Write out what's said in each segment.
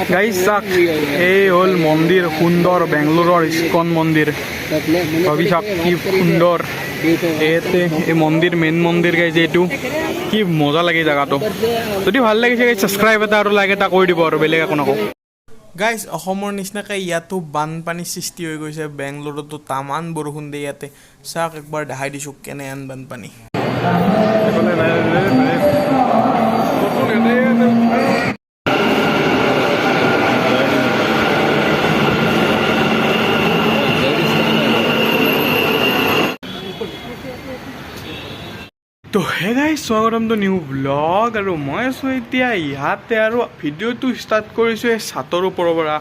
Guys চাওক এই হ'ল মন্দিৰ সুন্দৰ বেংগলোৰৰ ইস্কন মন্দিৰ ভাবি চাওক কি সুন্দৰ ইয়াতে এই মন্দিৰ মেইন মন্দিৰ গাইজ এইটো কি মজা লাগে জেগাটো যদি ভাল লাগিছে গাইজ ছাবস্ক্ৰাইব এটা আৰু লাইক এটা কৰি দিব আৰু বেলেগ একো নকওঁ গাইজ অসমৰ নিচিনাকৈ ইয়াতো বানপানী সৃষ্টি হৈ গৈছে বেংগলোৰতো তামান বৰষুণ দিয়ে ইয়াতে চাওক একবাৰ দেখাই দিছোঁ কেনেহেন বানপানী তো হে গাইজ স্বাগতম টু নিউ ব্লগ আৰু মই আছোঁ এতিয়া ইয়াতে আৰু ভিডিঅ'টো ষ্টাৰ্ট কৰিছোঁ এই ছাতৰ ওপৰৰ পৰা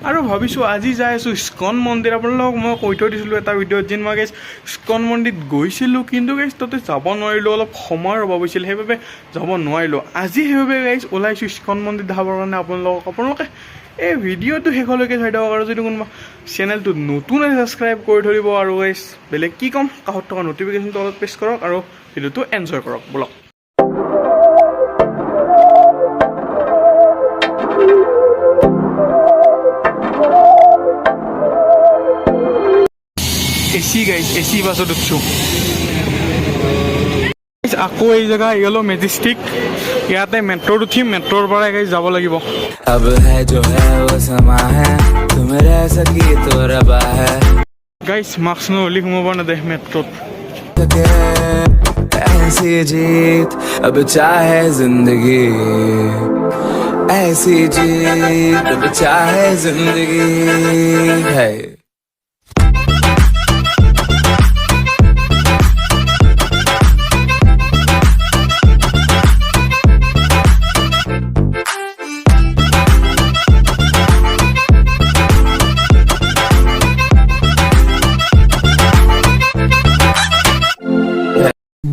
আৰু ভাবিছোঁ আজি যাই আছোঁ ইস্কন মন্দিৰ আপোনালোকক মই কৈ থৈ দিছিলোঁ এটা ভিডিঅ'ত যেন মই গাইজ ইস্কন মন্দিৰত গৈছিলোঁ কিন্তু গাইজ তাতে যাব নোৱাৰিলোঁ অলপ সময়ৰ অভাৱ হৈছিল সেইবাবে যাব নোৱাৰিলোঁ আজি সেইবাবে গাইজ ওলাইছোঁ ইস্কন মন্দিৰ দেখাবৰ কাৰণে আপোনালোকে এই ভিডিঅ'টো শেষলৈকে চাই দিয়ক আৰু যদি কোনোবা চেনেলটো নতুন ছাবস্ক্ৰাইব কৰি থৈ দিব আৰু গাইজ বেলেগ কি ক'ম কাষত থকা নটিফিকেশ্যনটো অলপ প্ৰেছ কৰক আৰু ভিডিঅ'টো এনজয় কৰক বলক এচি গাইজ এচি বাছত উঠছোঁ আকৌ এই জেগা আহি গ'লো মেজেষ্টিক ইয়াতে মেট্ৰত উঠিম মেট্ৰৰ পৰা গাইজ যাব লাগিব গাইজ মাস্ক নহ'লে সোমাব নেদে মেট্ৰত ऐसी जीत अब चाहे जिंदगी ऐसी जीत अब चाहे जिंदगी है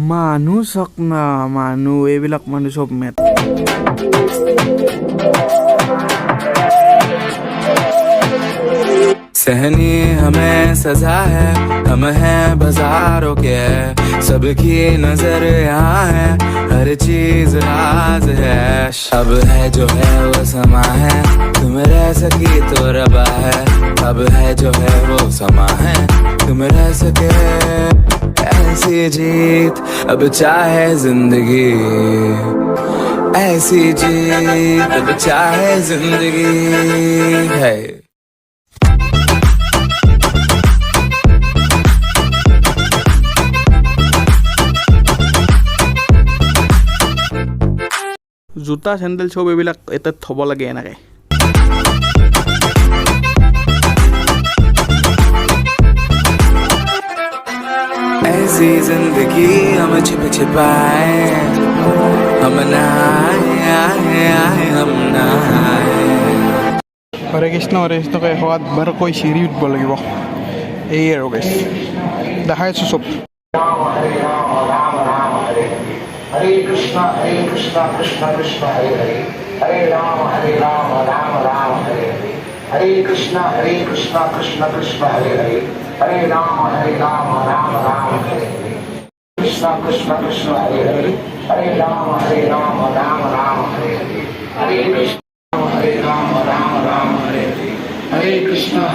মানুহ চাওক না মানুহ এইবিলাক মানুহ চব মেট सहनी हमें सजा है हम हैं बाजारों के सबकी नजर यहाँ है हर चीज राज है अब है जो है वो समा है तुम रह सकी तो रबा है अब है जो है वो समा है तुम रह सके ऐसी जीत अब चाहे जिंदगी ऐसी जीत अब चाहे जिंदगी है জোতা চেণ্ডেল চব এইবিলাক এটাত থ'ব লাগে এনেকৈ ऐसी जिंदगी हम छिप छिपाए हम नहाए हम नहाए হৰে কৃষ্ণকৈ এশত বাৰকৈ চিৰি উঠিব লাগিব এই আৰু গাইজ দেখাই আছোঁ চব हरे कृष्णा कृष्णा कृष्णा हरे हरे हरे राम राम राम हरे हरे हरे कृष्णा कृष्णा कृष्णा हरे हरे हरे राम राम हरे हरे कृष्णा कृष्णा हरे हरे हरे राम राम हरे हरे हरे कृष्णा हरे राम हरे हरे हरे कृष्णा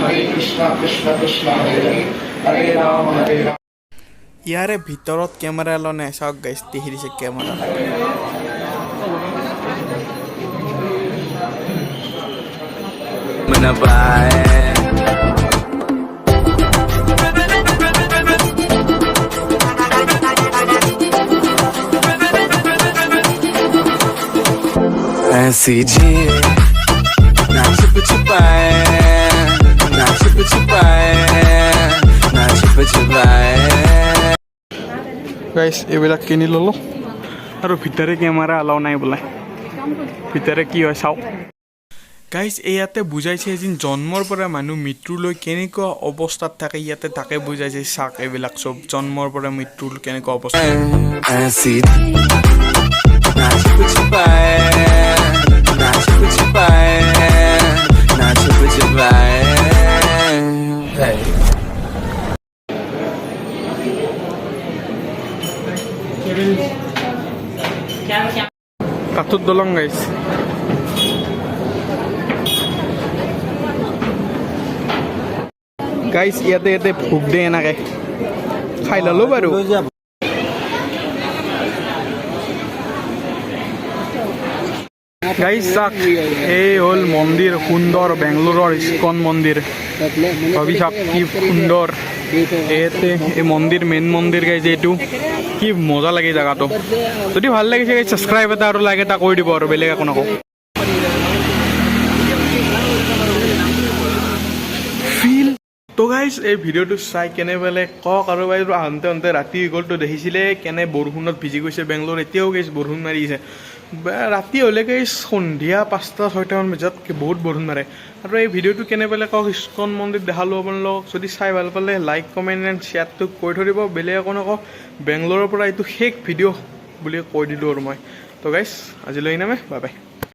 कृष्णा हरे हरे हरे राम ইয়াৰে ভিতৰত কেমেৰা ল নাই চাওক গাইজ দেখি দিছে কেমেৰা मन पाए ऐसी जी ना छिप छिपाए ना छिप छिपाए ना छिप छिपाए গাইজ এইবিলাক কিনি ল'লোঁ আৰু ভিতৰে কেমেৰা এলাও নাই বোলে ভিতৰে কি হয় চাওক গাইজ ইয়াতে বুজাইছে যে জন্মৰ পৰা মানুহ মৃত্যুলৈ কেনেকুৱা অৱস্থাত থাকে ইয়াতে তাকে বুজাইছে চাওক এইবিলাক চব জন্মৰ পৰা মৃত্যুৰ কেনেকুৱা অৱস্থা ऐसी ना छिप छिपाए ना छिप छिपाए ना छिप छिपाए Katut dolong guys. গাইছ ইয়াতে ইয়াতে ভোগ দিয়ে এনেকৈ খাই ল'লোঁ বাৰু গাইছ চাওক এই হ'ল মন্দিৰ সুন্দৰ বেংগলোৰৰ ইস্কন মন্দিৰ ভাবি চাওক কি সুন্দৰ ইয়াতে এই মন্দিৰ মেইন মন্দিৰ গাইছ এইটো কি মজা লাগে জেগাটো যদি ভাল লাগিছে গাইছ ছাবস্ক্ৰাইব এটা আৰু লাইক এটা কৰি দিব আৰু বেলেগ একো নকওঁ ফিল তো গাইজ এই ভিডিঅ'টো চাই কেনে পেলাই কওক আৰু বাইদেউ আহোঁতে আহোঁতে ৰাতি হৈ গ'লতো দেখিছিলে কেনে বৰষুণত ভিজি গৈছে বেংগলোৰ এতিয়াও গাইজ বৰষুণ মাৰি আছে ৰাতি হ'লে গাইজ সন্ধিয়া 5-6টামান বজাত বহুত বৰষুণ মাৰে আৰু এই ভিডিঅ'টো কেনে পেলাই কওক ইস্কন মন্দিৰ দেখালোঁ আপোনালোকক যদি চাই ভাল পালে লাইক কমেণ্ট এণ্ড শ্বেয়াৰটো কৰি থৈ দিব বেলেগ একো নকওঁ বেংগলোৰৰ পৰা এইটো শেষ ভিডিঅ' বুলি কৈ দিলোঁ আৰু মই তো গাইজ আজিলৈ নামে বাই বাই